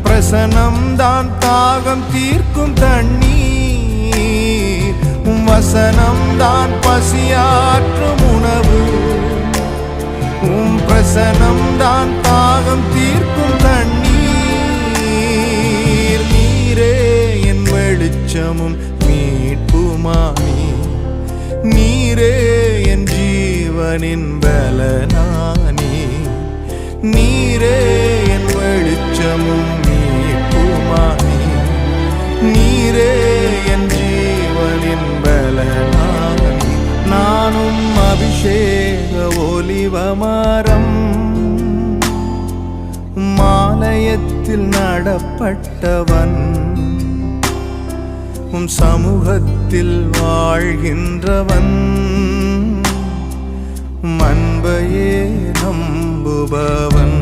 பிரசனம்தான் தாகம் தீர்க்கும் தண்ணீர், வசனம்தான் பசியாற்றும் உணவு. பிரசனம்தான் தாகம் தீர்க்கும் தண்ணீர். நீரே என் வெளிச்சமும் மீட்புமானி, நீரே என் ஜீவனின் பலனானி. நீரே என் வெளிச்சமும் மீட்புமானி, நீரே என் ஜீவனின் பலனானி. நானும் அபிஷேக ஒலிவமரம், மாலயத்தில் நடப்பட்டவன், சமூகத்தில் வாழ்கின்றவன், அன்பையே நம்புபவன்.